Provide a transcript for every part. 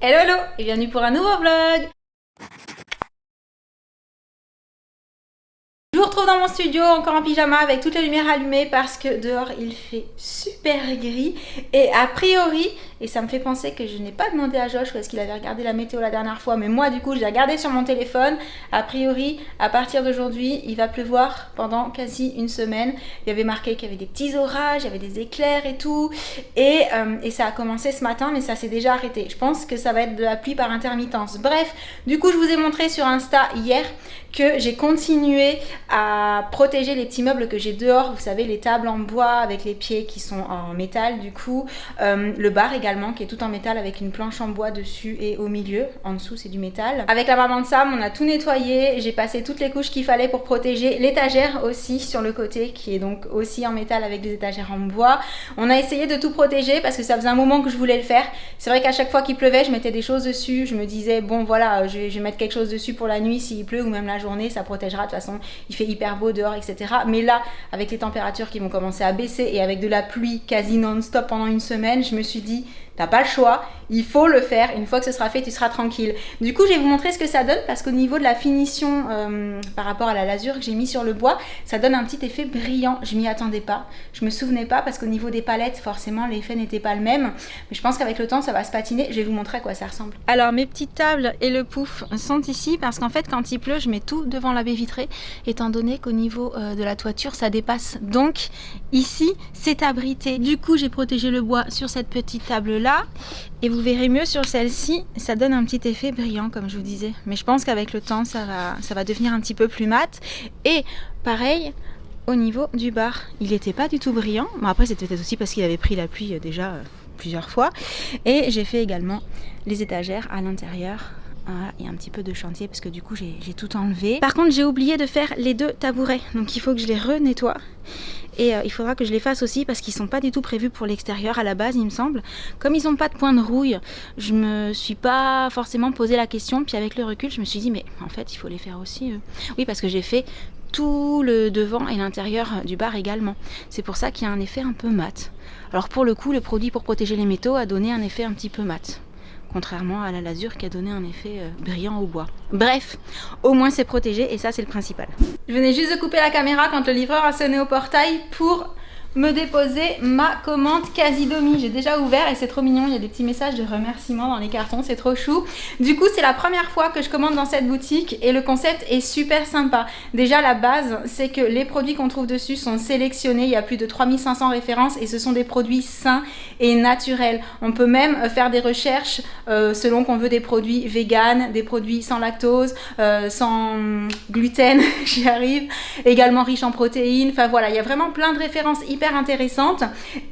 Hello hello et bienvenue pour un nouveau vlog. Je vous retrouve dans mon studio encore en pyjama avec toutes les lumières allumées parce que dehors il fait super gris et a priori, et ça me fait penser que je n'ai pas demandé à Josh où est-ce qu'il avait regardé la météo la dernière fois, mais moi du coup je l'ai regardé sur mon téléphone. A priori à partir d'aujourd'hui il va pleuvoir pendant quasi une semaine. Il y avait marqué qu'il y avait des petits orages, il y avait des éclairs et tout, et ça a commencé ce matin mais ça s'est déjà arrêté. Je pense que ça va être de la pluie par intermittence. Bref, du coup je vous ai montré sur Insta hier que j'ai continué à protéger les petits meubles que j'ai dehors, vous savez, les tables en bois avec les pieds qui sont en métal du coup, le bar également qui est tout en métal avec une planche en bois dessus et au milieu, en dessous c'est du métal. Avec la maman de Sam on a tout nettoyé, j'ai passé toutes les couches qu'il fallait pour protéger l'étagère aussi sur le côté qui est donc aussi en métal avec des étagères en bois. On a essayé de tout protéger parce que ça faisait un moment que je voulais le faire. C'est vrai qu'à chaque fois qu'il pleuvait je mettais des choses dessus, je me disais bon voilà je vais mettre quelque chose dessus pour la nuit s'il pleut ou même la journée, ça protégera, de toute façon il fait hyper beau dehors etc. Mais là avec les températures qui vont commencer à baisser et avec de la pluie quasi non-stop pendant une semaine, je me suis dit t'as pas le choix, il faut le faire, une fois que ce sera fait tu seras tranquille. Du coup je vais vous montrer ce que ça donne parce qu'au niveau de la finition par rapport à la lasure que j'ai mis sur le bois, ça donne un petit effet brillant. Je m'y attendais pas, je me souvenais pas parce qu'au niveau des palettes forcément l'effet n'était pas le même, mais je pense qu'avec le temps ça va se patiner. Je vais vous montrer à quoi ça ressemble. Alors mes petites tables et le pouf sont ici parce qu'en fait quand il pleut je mets tout devant la baie vitrée étant donné qu'au niveau de la toiture ça dépasse, donc ici c'est abrité. Du coup j'ai protégé le bois sur cette petite table là et vous verrez mieux sur celle-ci, ça donne un petit effet brillant comme je vous disais, mais je pense qu'avec le temps ça va devenir un petit peu plus mat. Et pareil au niveau du bar, il n'était pas du tout brillant, bon après c'était peut-être aussi parce qu'il avait pris la pluie déjà plusieurs fois. Et j'ai fait également les étagères à l'intérieur. Voilà, il y a un petit peu de chantier parce que du coup j'ai tout enlevé. Par contre j'ai oublié de faire les deux tabourets, donc il faut que je les renettoie. Et il faudra que je les fasse aussi parce qu'ils sont pas du tout prévus pour l'extérieur à la base il me semble. Comme ils n'ont pas de point de rouille, je me suis pas forcément posé la question. Puis avec le recul je me suis dit mais en fait il faut les faire aussi. Oui parce que j'ai fait tout le devant et l'intérieur du bar également. C'est pour ça qu'il y a un effet un peu mat. Alors pour le coup le produit pour protéger les métaux a donné un effet un petit peu mat. Contrairement à la lasure qui a donné un effet brillant au bois. Bref, au moins c'est protégé et ça c'est le principal. Je venais juste de couper la caméra quand le livreur a sonné au portail pour me déposer ma commande quasi domi. J'ai déjà ouvert et c'est trop mignon, il y a des petits messages de remerciements dans les cartons, c'est trop chou. Du coup c'est la première fois que je commande dans cette boutique et le concept est super sympa. Déjà la base c'est que les produits qu'on trouve dessus sont sélectionnés, il y a plus de 3500 références et ce sont des produits sains et naturels. On peut même faire des recherches selon qu'on veut des produits vegan, des produits sans lactose, sans gluten, j'y arrive, également riches en protéines, enfin voilà, il y a vraiment plein de références hyper intéressante.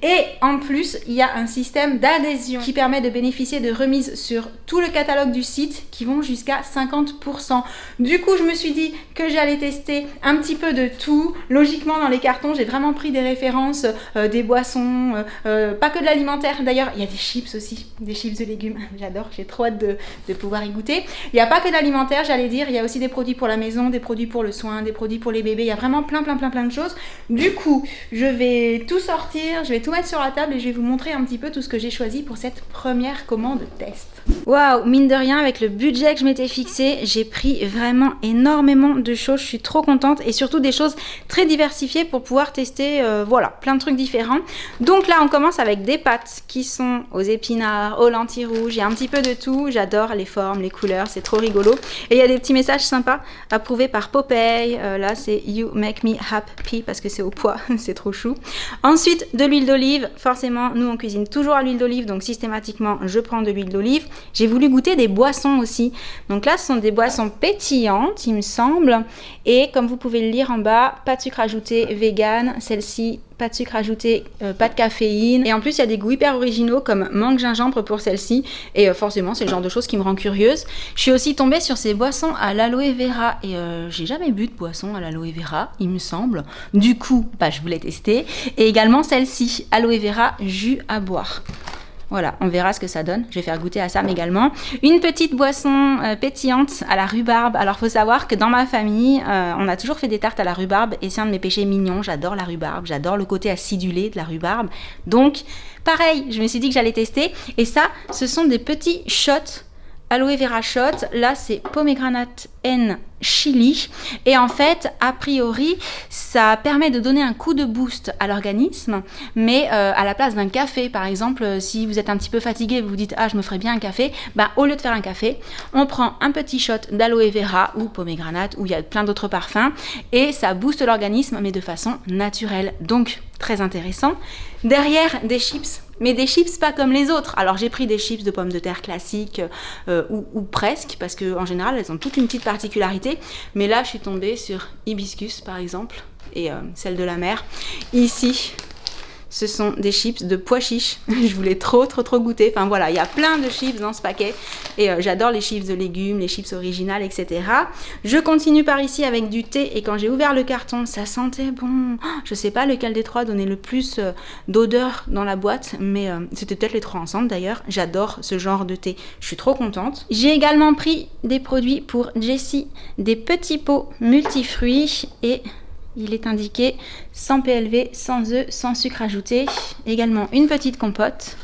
Et en plus il y a un système d'adhésion qui permet de bénéficier de remises sur tout le catalogue du site qui vont jusqu'à 50%. Du coup je me suis dit que j'allais tester un petit peu de tout. Logiquement dans les cartons j'ai vraiment pris des références, des boissons, pas que de l'alimentaire d'ailleurs, il y a des chips aussi, des chips de légumes, j'adore, j'ai trop hâte de pouvoir y goûter. Il n'y a pas que de l'alimentaire j'allais dire, il y a aussi des produits pour la maison, des produits pour le soin, des produits pour les bébés, il y a vraiment plein de choses. Du coup je vais tout sortir, je vais tout mettre sur la table et je vais vous montrer un petit peu tout ce que j'ai choisi pour cette première commande test. Waouh, mine de rien avec le budget que je m'étais fixé, j'ai pris vraiment énormément de choses, je suis trop contente et surtout des choses très diversifiées pour pouvoir tester voilà, plein de trucs différents. Donc là on commence avec des pâtes qui sont aux épinards, aux lentilles rouges, il y a un petit peu de tout, j'adore les formes, les couleurs, c'est trop rigolo. Et il y a des petits messages sympas approuvés par Popeye, là c'est You Make Me Happy parce que c'est au pois, c'est trop chou. Ensuite de l'huile d'olive, forcément nous on cuisine toujours à l'huile d'olive donc systématiquement je prends de l'huile d'olive. J'ai voulu goûter des boissons aussi, donc là ce sont des boissons pétillantes il me semble et comme vous pouvez le lire en bas, pas de sucre ajouté, vegan, celle-ci pas de sucre ajouté, pas de caféine et en plus il y a des goûts hyper originaux comme mangue gingembre pour celle-ci et forcément c'est le genre de choses qui me rend curieuse. Je suis aussi tombée sur ces boissons à l'aloe vera et j'ai jamais bu de boisson à l'aloe vera il me semble, du coup bah, je voulais tester et également celle-ci, aloe vera jus à boire. Voilà, on verra ce que ça donne. Je vais faire goûter à Sam également. Une petite boisson pétillante à la rhubarbe. Alors, faut savoir que dans ma famille, on a toujours fait des tartes à la rhubarbe et c'est un de mes péchés mignons. J'adore la rhubarbe, j'adore le côté acidulé de la rhubarbe. Donc, pareil, je me suis dit que j'allais tester. Et ça, ce sont des petits shots aloe vera shot. Là, c'est pomegranate and chili. Et en fait, a priori, ça permet de donner un coup de boost à l'organisme, mais à la place d'un café, par exemple, si vous êtes un petit peu fatigué, vous vous dites « Ah, je me ferais bien un café », bah, au lieu de faire un café, on prend un petit shot d'aloe vera ou pomegranate, où il y a plein d'autres parfums, et ça booste l'organisme, mais de façon naturelle. Donc, très intéressant. Derrière, des chips. Mais des chips pas comme les autres. Alors j'ai pris des chips de pommes de terre classiques ou presque, parce qu'en général elles ont toutes une petite particularité. Mais là je suis tombée sur hibiscus par exemple, et celle de la mer. Ici, ce sont des chips de pois chiches. Je voulais trop goûter. Enfin voilà, il y a plein de chips dans ce paquet. Et j'adore les chips de légumes, les chips originales, etc. Je continue par ici avec du thé. Et quand j'ai ouvert le carton, ça sentait bon. Je sais pas lequel des trois donnait le plus d'odeur dans la boîte. Mais c'était peut-être les trois ensemble d'ailleurs. J'adore ce genre de thé. Je suis trop contente. J'ai également pris des produits pour Jessie. Des petits pots multifruits et... il est indiqué sans PLV, sans œufs, sans sucre ajouté. Également une petite compote.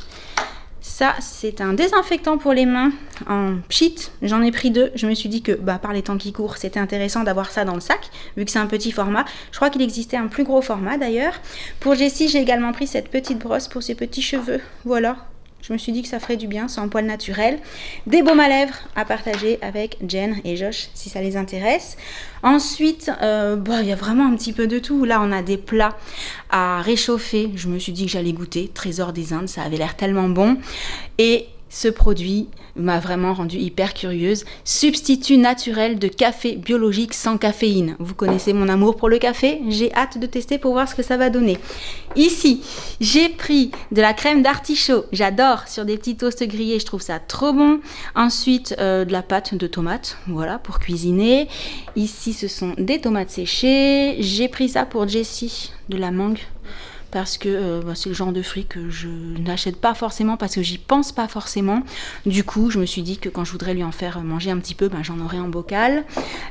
Ça, c'est un désinfectant pour les mains en pchit. J'en ai pris 2. Je me suis dit que, par les temps qui courent, c'était intéressant d'avoir ça dans le sac, vu que c'est un petit format. Je crois qu'il existait un plus gros format d'ailleurs. Pour Jessie, j'ai également pris cette petite brosse pour ses petits cheveux. Voilà. Je me suis dit que ça ferait du bien, c'est en poil naturel. Des baumes à lèvres à partager avec Jen et Josh, si ça les intéresse. Ensuite, il y a vraiment un petit peu de tout. Là, on a des plats à réchauffer. Je me suis dit que j'allais goûter. Trésor des Indes, ça avait l'air tellement bon. Et ce produit m'a vraiment rendue hyper curieuse. Substitut naturel de café biologique sans caféine. Vous connaissez mon amour pour le café. J'ai hâte de tester pour voir ce que ça va donner. Ici, j'ai pris de la crème d'artichaut. J'adore sur des petits toasts grillés. Je trouve ça trop bon. Ensuite, de la pâte de tomate. Voilà, pour cuisiner. Ici, ce sont des tomates séchées. J'ai pris ça pour Jessie, de la mangue. Parce que c'est le genre de fruit que je n'achète pas forcément, parce que j'y pense pas forcément. Du coup, je me suis dit que quand je voudrais lui en faire manger un petit peu, j'en aurais en bocal.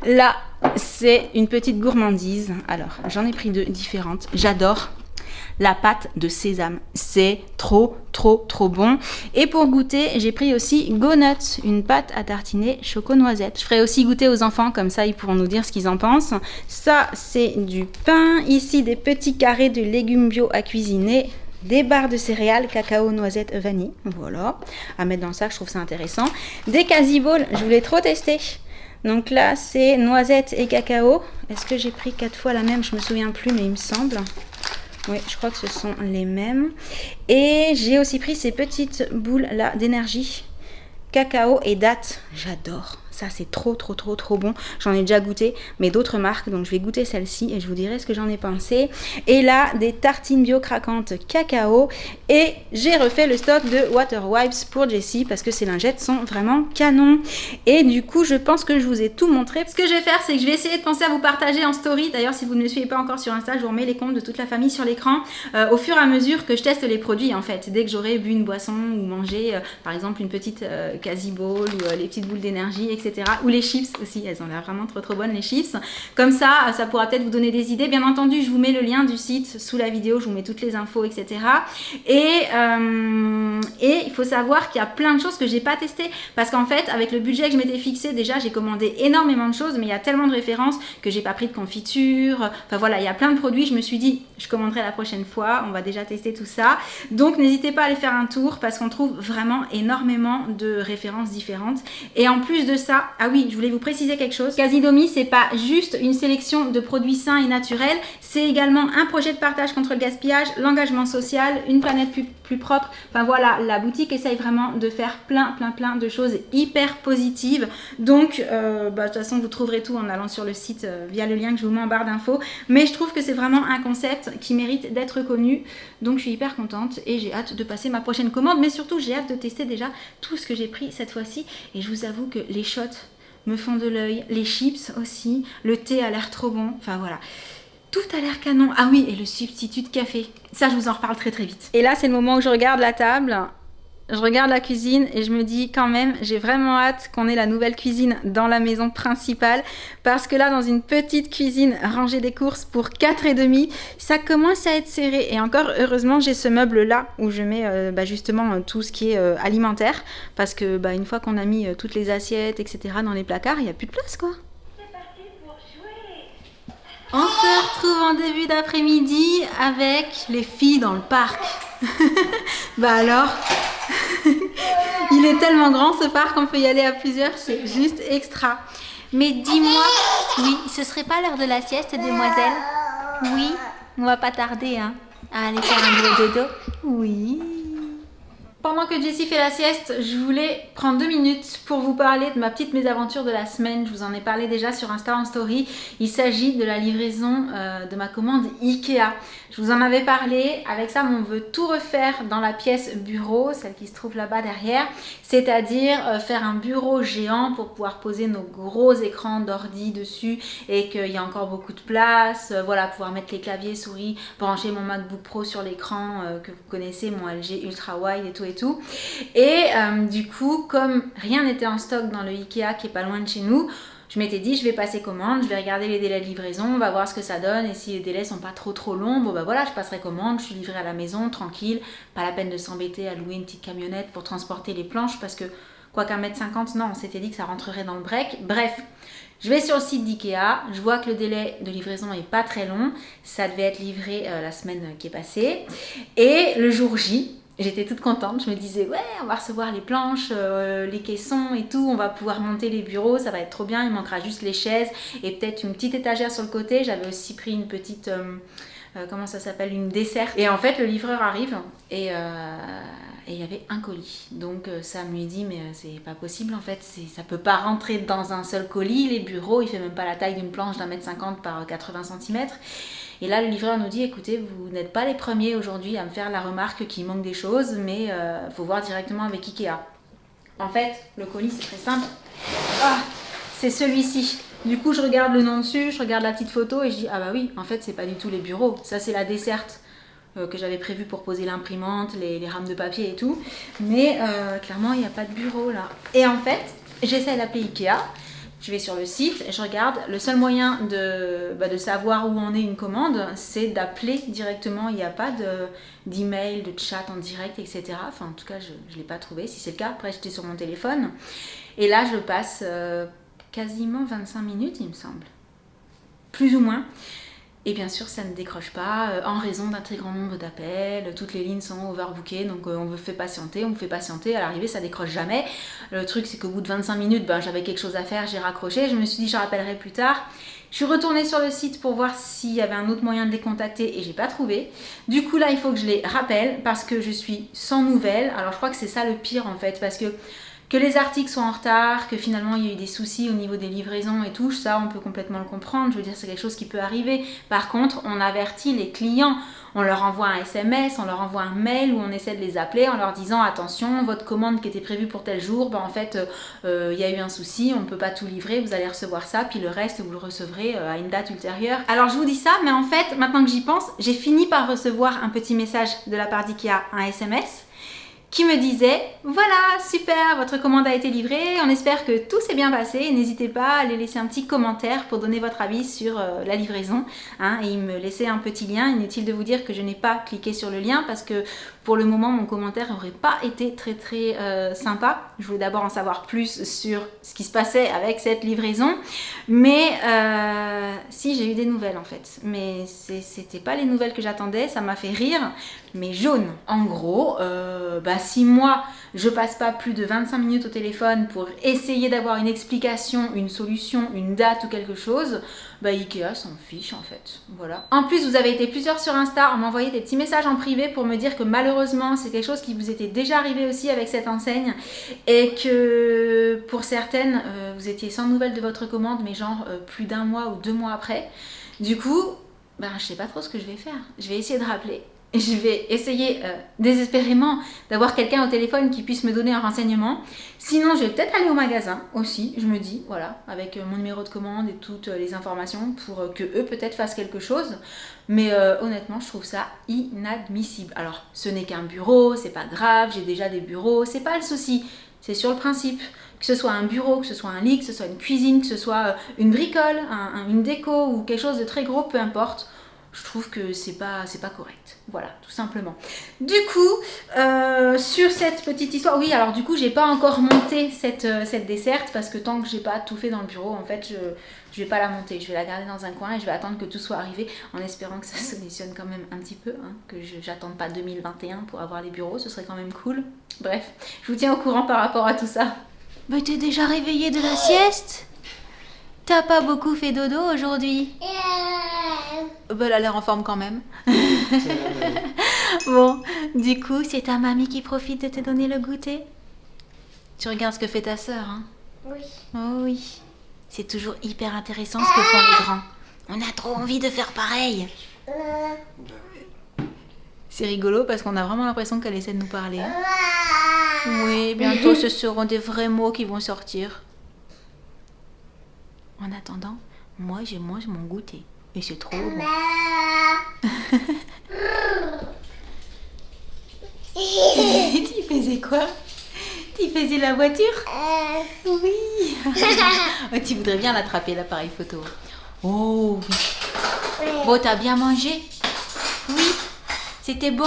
Là, c'est une petite gourmandise. Alors, j'en ai pris 2 différentes. J'adore la pâte de sésame. C'est trop bon. Et pour goûter, j'ai pris aussi Go Nuts, une pâte à tartiner choco-noisette. Je ferai aussi goûter aux enfants, comme ça ils pourront nous dire ce qu'ils en pensent. Ça, c'est du pain. Ici, des petits carrés de légumes bio à cuisiner. Des barres de céréales, cacao, noisette, vanille. Voilà, à mettre dans le sac, je trouve ça intéressant. Des Casiballs, je voulais trop tester. Donc là, c'est noisette et cacao. Est-ce que j'ai pris 4 fois la même? Je me souviens plus, mais il me semble. Oui, je crois que ce sont les mêmes. Et j'ai aussi pris ces petites boules là d'énergie, cacao et dattes. J'adore. Ça, c'est trop bon. J'en ai déjà goûté, mais d'autres marques. Donc, je vais goûter celle-ci et je vous dirai ce que j'en ai pensé. Et là, des tartines bio craquantes cacao. Et j'ai refait le stock de Water Wipes pour Jessie parce que ces lingettes sont vraiment canon. Et du coup, je pense que je vous ai tout montré. Ce que je vais faire, c'est que je vais essayer de penser à vous partager en story. D'ailleurs, si vous ne me suivez pas encore sur Insta, je vous remets les comptes de toute la famille sur l'écran au fur et à mesure que je teste les produits, en fait. Dès que j'aurai bu une boisson ou mangé, par exemple, une petite Casiball ou les petites boules d'énergie, etc. Ou les chips aussi, elles ont l'air vraiment trop bonnes les chips. Comme ça pourra peut-être vous donner des idées. Bien entendu, je vous mets le lien du site sous la vidéo, je vous mets toutes les infos, etc. Et il faut savoir qu'il y a plein de choses que j'ai pas testées parce qu'en fait, avec le budget que je m'étais fixé, déjà j'ai commandé énormément de choses, mais il y a tellement de références que j'ai pas pris de confiture. Enfin voilà, il y a plein de produits. Je me suis dit, je commanderai la prochaine fois. On va déjà tester tout ça. Donc n'hésitez pas à aller faire un tour parce qu'on trouve vraiment énormément de références différentes. Et en plus de ça, ah oui, je voulais vous préciser quelque chose. Casidomi, c'est pas juste une sélection de produits sains et naturels, c'est également un projet de partage contre le gaspillage, l'engagement social, une planète plus propre. Enfin voilà, la boutique essaye vraiment de faire plein de choses hyper positives. Donc, de toute façon, vous trouverez tout en allant sur le site via le lien que je vous mets en barre d'infos. Mais je trouve que c'est vraiment un concept qui mérite d'être connu. Donc, je suis hyper contente et j'ai hâte de passer ma prochaine commande. Mais surtout, j'ai hâte de tester déjà tout ce que j'ai pris cette fois-ci. Et je vous avoue que les shots me font de l'œil, les chips aussi, le thé a l'air trop bon, enfin voilà. Tout a l'air canon. Ah oui, et le substitut de café. Ça, je vous en reparle très vite. Et là, c'est le moment où je regarde la table. je regarde la cuisine et je me dis quand même, j'ai vraiment hâte qu'on ait la nouvelle cuisine dans la maison principale parce que là, dans une petite cuisine, ranger des courses pour 4,5, ça commence à être serré. Et encore, heureusement, j'ai ce meuble-là où je mets justement tout ce qui est alimentaire parce que une fois qu'on a mis toutes les assiettes, etc. dans les placards, il n'y a plus de place, quoi. On se retrouve en début d'après-midi avec les filles dans le parc. Alors, il est tellement grand ce parc, on peut y aller à plusieurs, c'est juste extra. Mais dis-moi, oui, ce serait pas l'heure de la sieste, demoiselle? Oui, on va pas tarder, hein, à aller faire un gros dodo. Oui. Pendant que Jessie fait la sieste, je voulais prendre 2 minutes pour vous parler de ma petite mésaventure de la semaine. Je vous en ai parlé déjà sur Insta en story. Il s'agit de la livraison de ma commande Ikea. Je vous en avais parlé. Avec ça, on veut tout refaire dans la pièce bureau, celle qui se trouve là-bas derrière. C'est-à-dire faire un bureau géant pour pouvoir poser nos gros écrans d'ordi dessus et qu'il y a encore beaucoup de place. Voilà, pouvoir mettre les claviers, souris, brancher mon MacBook Pro sur l'écran que vous connaissez, mon LG Ultra Wide et tout. Et du coup, comme rien n'était en stock dans le Ikea qui est pas loin de chez nous, je m'étais dit je vais passer commande, je vais regarder les délais de livraison, on va voir ce que ça donne et si les délais sont pas trop longs, bon voilà, je passerai commande, je suis livrée à la maison, tranquille, pas la peine de s'embêter à louer une petite camionnette pour transporter les planches parce que quoi qu'un mètre 50, non, on s'était dit que ça rentrerait dans le break. Bref, je vais sur le site d'Ikea, je vois que le délai de livraison est pas très long, ça devait être livré la semaine qui est passée et le jour J, j'étais toute contente, je me disais ouais, on va recevoir les planches, les caissons et tout, on va pouvoir monter les bureaux, ça va être trop bien, il manquera juste les chaises et peut-être une petite étagère sur le côté. J'avais aussi pris une petite, comment ça s'appelle, une desserte. Et en fait le livreur arrive et il y avait un colis. Donc ça me dit mais c'est pas possible en fait, ça peut pas rentrer dans un seul colis, les bureaux, il fait même pas la taille d'une planche d'1,50 m par 80 cm. Et là, le livreur nous dit, écoutez, vous n'êtes pas les premiers aujourd'hui à me faire la remarque qu'il manque des choses, mais faut voir directement avec Ikea. En fait, le colis, c'est très simple. Ah, c'est celui-ci. Du coup, je regarde le nom dessus, je regarde la petite photo et je dis, ah bah oui, en fait, c'est pas du tout les bureaux. Ça, c'est la desserte que j'avais prévue pour poser l'imprimante, les rames de papier et tout. Mais clairement, il n'y a pas de bureau là. Et en fait, j'essaie d'appeler Ikea. Je vais sur le site et je regarde. Le seul moyen de savoir où en est une commande, c'est d'appeler directement. Il n'y a pas d'email, de chat en direct, etc. Enfin, en tout cas, je ne l'ai pas trouvé. Si c'est le cas, après, j'étais sur mon téléphone. Et là, je passe quasiment 25 minutes, il me semble. Plus ou moins. Et bien sûr, ça ne décroche pas en raison d'un très grand nombre d'appels. Toutes les lignes sont overbookées, donc on me fait patienter, À l'arrivée, ça décroche jamais. Le truc, c'est qu'au bout de 25 minutes, j'avais quelque chose à faire, j'ai raccroché. Je me suis dit, je rappellerai plus tard. Je suis retournée sur le site pour voir s'il y avait un autre moyen de les contacter et j'ai pas trouvé. Du coup, là, il faut que je les rappelle parce que je suis sans nouvelles. Alors, je crois que c'est ça le pire en fait, parce que les articles soient en retard, que finalement il y a eu des soucis au niveau des livraisons et tout, ça on peut complètement le comprendre, je veux dire c'est quelque chose qui peut arriver. Par contre, on avertit les clients, on leur envoie un SMS, on leur envoie un mail ou on essaie de les appeler en leur disant attention, votre commande qui était prévue pour tel jour, en fait il y a eu un souci, on ne peut pas tout livrer, vous allez recevoir ça, puis le reste vous le recevrez à une date ultérieure. Alors je vous dis ça, mais en fait maintenant que j'y pense, j'ai fini par recevoir un petit message de la part d'Ikea, un SMS, qui me disait voilà, super, votre commande a été livrée, on espère que tout s'est bien passé, n'hésitez pas à aller laisser un petit commentaire pour donner votre avis sur la livraison, hein, et il me laissait un petit lien. Inutile de vous dire que je n'ai pas cliqué sur le lien parce que pour le moment mon commentaire n'aurait pas été très sympa. Je voulais d'abord en savoir plus sur ce qui se passait avec cette livraison, mais si, j'ai eu des nouvelles en fait, mais c'était pas les nouvelles que j'attendais, ça m'a fait rire, mais jaune. En gros, si moi je passe pas plus de 25 minutes au téléphone pour essayer d'avoir une explication, une solution, une date ou quelque chose, Ikea s'en fiche en fait, voilà. En plus, vous avez été plusieurs sur Insta à m'envoyer des petits messages en privé pour me dire que malheureusement c'est quelque chose qui vous était déjà arrivé aussi avec cette enseigne et que pour certaines vous étiez sans nouvelles de votre commande, mais genre plus d'1 mois ou 2 mois après. Du coup, je sais pas trop ce que je vais faire. Je vais essayer de rappeler. je vais essayer désespérément d'avoir quelqu'un au téléphone qui puisse me donner un renseignement. Sinon, je vais peut-être aller au magasin aussi, je me dis, voilà, avec mon numéro de commande et toutes les informations pour que eux peut-être fassent quelque chose. Mais honnêtement, je trouve ça inadmissible. Alors, ce n'est qu'un bureau, c'est pas grave, j'ai déjà des bureaux, c'est pas le souci. C'est sur le principe. Que ce soit un bureau, que ce soit un lit, que ce soit une cuisine, que ce soit une bricole, une déco ou quelque chose de très gros, peu importe. Je trouve que c'est pas correct. Voilà, tout simplement. Du coup, sur cette petite histoire, oui, alors du coup, j'ai pas encore monté cette desserte parce que tant que j'ai pas tout fait dans le bureau, en fait, je vais pas la monter. Je vais la garder dans un coin et je vais attendre que tout soit arrivé en espérant que ça solutionne quand même un petit peu, hein, que j'attende pas 2021 pour avoir les bureaux, ce serait quand même cool. Bref, je vous tiens au courant par rapport à tout ça. Bah, t'es déjà réveillée de la sieste ? T'as pas beaucoup fait dodo aujourd'hui ? Bah, elle a l'air en forme quand même. Bon, du coup, c'est ta mamie qui profite de te donner le goûter ? Tu regardes ce que fait ta sœur, hein ? Oui. Oh oui. C'est toujours hyper intéressant ce que font les grands. On a trop envie de faire pareil. C'est rigolo parce qu'on a vraiment l'impression qu'elle essaie de nous parler. Oui, bientôt ce seront des vrais mots qui vont sortir. En attendant, moi je mange mon goûter. Et c'est trop bon. Tu faisais quoi ? Tu faisais la voiture ? Oui. Oh, tu voudrais bien l'attraper, l'appareil photo. Oh oui. Bon, t'as bien mangé ? Oui. C'était bon ?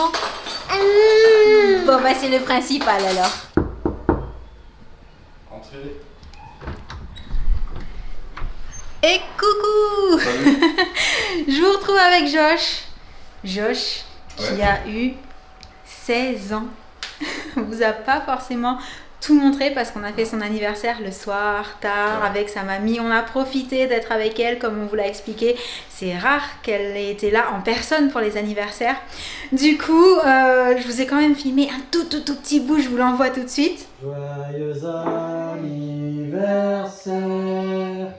Bon, bah c'est le principal alors. Entrez. Et coucou. Salut. Je vous retrouve avec Josh. Josh, qui Ouais. a eu 16 ans. On vous a pas forcément tout montré parce qu'on a fait son anniversaire le soir, tard, Ouais. avec sa mamie. On a profité d'être avec elle, comme on vous l'a expliqué. C'est rare qu'elle ait été là en personne pour les anniversaires. Du coup, je vous ai quand même filmé un tout petit bout. Je vous l'envoie tout de suite. Joyeux anniversaire,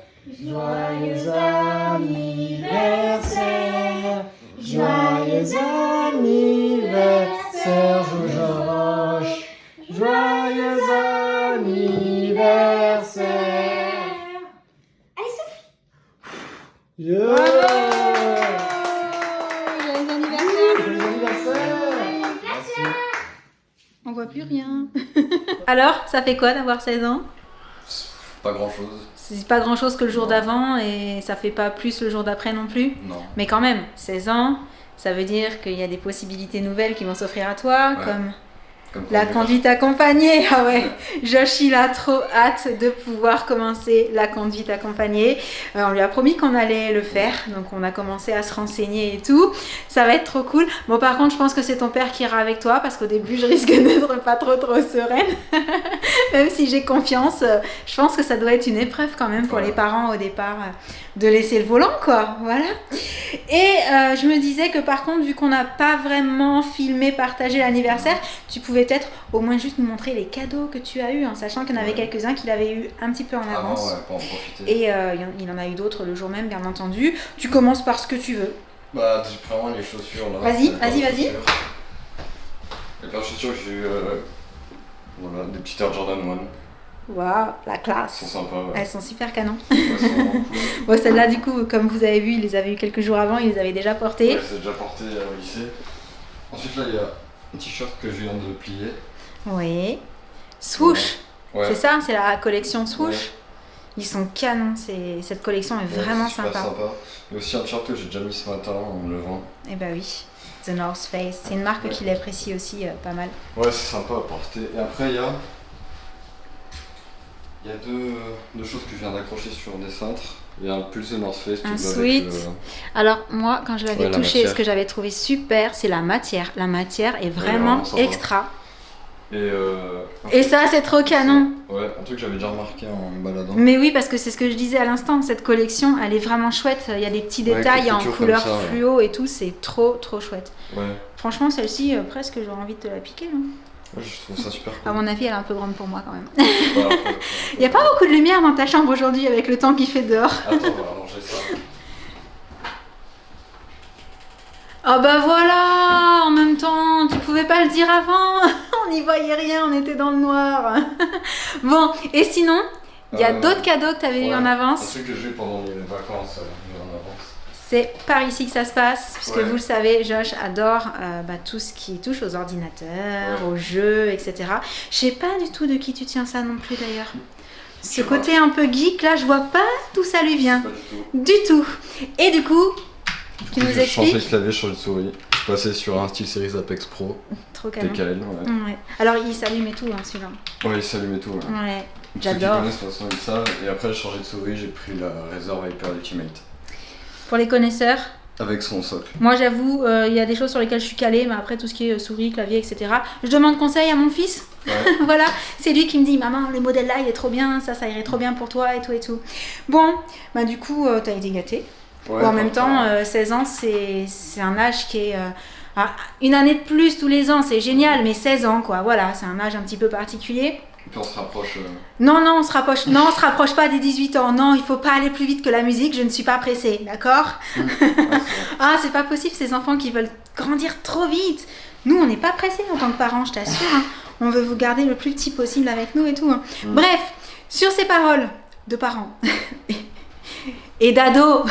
joyeux anniversaire, joyeux anniversaire, Jojoche, joyeux anniversaire. Allez, Sophie. Yeah. Joyeux anniversaire. Joyeux anniversaire. Merci. On voit plus rien. Alors, ça fait quoi d'avoir 16 ans ? Pas grand chose. C'est pas grand chose que le jour Non. d'avant et ça fait pas plus le jour d'après non plus. Non. Mais quand même, 16 ans, ça veut dire qu'il y a des possibilités nouvelles qui vont s'offrir à toi, Ouais. comme Comme la conduire. conduite accompagnée. Ah ouais, Josh, il a trop hâte de pouvoir commencer la conduite accompagnée. On lui a promis qu'on allait le faire, donc on a commencé à se renseigner et tout. Ça va être trop cool. Bon, par contre, je pense que c'est ton père qui ira avec toi parce qu'au début, je risque d'être pas trop sereine. Même si j'ai confiance, je pense que ça doit être une épreuve quand même pour Ouais. les parents au départ de laisser le volant, quoi. Voilà. Et je me disais que par contre, vu qu'on n'a pas vraiment filmé, partagé l'anniversaire, tu pouvais peut-être au moins juste nous montrer les cadeaux que tu as eu, en sachant qu'il y en avait Ouais. quelques-uns qu'il avait eu un petit peu en Avant, avance. ouais, pour en profiter. Et il en a eu d'autres le jour même, bien entendu. Tu commences par ce que tu veux. Bah, j'ai pris vraiment les chaussures là. Vas-y, Les paires de vas-y. chaussures. Les paires de chaussures que j'ai eu, voilà, des petites Air Jordan 1. Waouh, la Elles classe. sont sympas. Ouais. Elles sont super canon. Ouais, elles sont vraiment cool. Bon, celles-là, du coup, comme vous avez vu, il les avait eu quelques jours avant, il les avait déjà portées. Ouais, je les ai déjà porté au lycée. Ensuite, là, il y a un t-shirt que je viens de plier. Oui. Swoosh. Ouais. C'est ça, c'est la collection Swoosh. Ouais. Ils sont canons, cette collection est Ouais, vraiment c'est super sympa. Il y a aussi un t-shirt que j'ai déjà mis ce matin en me levant. Et bah oui, The North Face, c'est une marque Ouais. qu'il apprécie aussi pas mal. Ouais, c'est sympa à porter. Et après, il y a deux choses que je viens d'accrocher sur des cintres. Il y a un pull The North Face. Un tu vois, sweat. avec Alors moi, quand je l'avais Ouais, la touché, matière. ce que j'avais trouvé super, c'est la matière. La matière est vraiment vraiment sympa. extra. Et Et ça, c'est trop canon. Ouais, un truc que j'avais déjà remarqué en me baladant. Mais oui, parce que c'est ce que je disais à l'instant, cette collection, elle est vraiment chouette. Il y a des petits Ouais, détails quelques en features couleur comme ça, ouais. fluo et tout, c'est trop chouette. Ouais, Franchement, celle-ci, presque j'aurais envie de te la piquer. Hein. ouais, je trouve ça super À cool. mon avis, elle est un peu grande pour moi quand même. Voilà, Il n'y a pas beaucoup de lumière dans ta chambre aujourd'hui avec le temps qu'il fait dehors. Attends, on va ranger ça. Ah bah voilà, en même temps, tu pouvais pas le dire avant. On n'y voyait rien, on était dans le noir. Bon, et sinon, il y a d'autres cadeaux que tu avais eu en Un avance. truc que j'ai eu pendant les vacances, eu en avance. C'est par ici que ça se passe, puisque Ouais. vous le savez, Josh adore tout ce qui touche aux ordinateurs, Ouais. aux jeux, etc. Je sais pas du tout de qui tu tiens ça non plus d'ailleurs. Ce sais côté un peu geek là, je vois pas d'où ça lui vient. Pas du tout. Du tout. Et du coup, tu nous J'ai changé expliques. de clavier, changé de souris. Je suis passé sur un SteelSeries Apex Pro, Trop canon. TKL, ouais. Ouais. Alors il s'allume et tout hein, celui-là. Ouais, il s'allume et tout, ouais. Ouais, Ceux qui j'adore. connaissent, de toute façon, ils savent. Et après, j'ai changé de souris, j'ai pris la Razer Viper Ultimate. Pour les connaisseurs, Avec son socle. moi j'avoue, il y a des choses sur lesquelles je suis calée, mais après tout ce qui est souris, clavier, etc. Je demande conseil à mon fils. Ouais. Voilà, c'est lui qui me dit maman, le modèle là il est trop bien, ça irait trop bien pour toi et tout et tout. Bon, bah du coup t'as été gâtée. Ouais, Bon, en même temps, 16 ans c'est un âge qui est une année de plus tous les ans, c'est génial, mais 16 ans quoi, voilà, c'est un âge un petit peu particulier. Et puis on se rapproche. Non, on se rapproche, non, on se rapproche pas des 18 ans, non, il faut pas aller plus vite que la musique, je ne suis pas pressée, d'accord? Ouais, c'est vrai. Ah, c'est pas possible, ces enfants qui veulent grandir trop vite. Nous, on n'est pas pressés en tant que parents, je t'assure. Hein. On veut vous garder le plus petit possible avec nous et tout. Hein. Bref, sur ces paroles de parents et d'ados,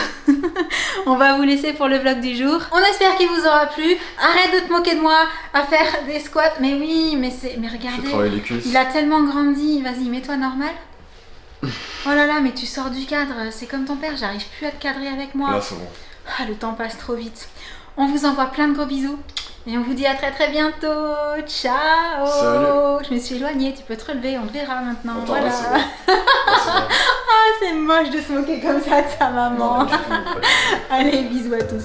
on va vous laisser pour le vlog du jour. On espère qu'il vous aura plu. Arrête de te moquer de moi à faire des squats. Mais oui, mais Je regardez, travaille les cuisses. il a tellement grandi. Vas-y, mets-toi normal. Oh là là, mais tu sors du cadre. C'est comme ton père, j'arrive plus à te cadrer avec moi. Là, c'est bon. Ah, le temps passe trop vite. On vous envoie plein de gros bisous. Et on vous dit à très très bientôt. Ciao. Salut. Je me suis éloignée, tu peux te relever, on te verra maintenant. Attends, voilà. là, c'est bon. Là, c'est bon. Ah, c'est moche de se moquer comme ça de sa maman. Non, pas du tout, pas du tout. Allez, bisous à tous.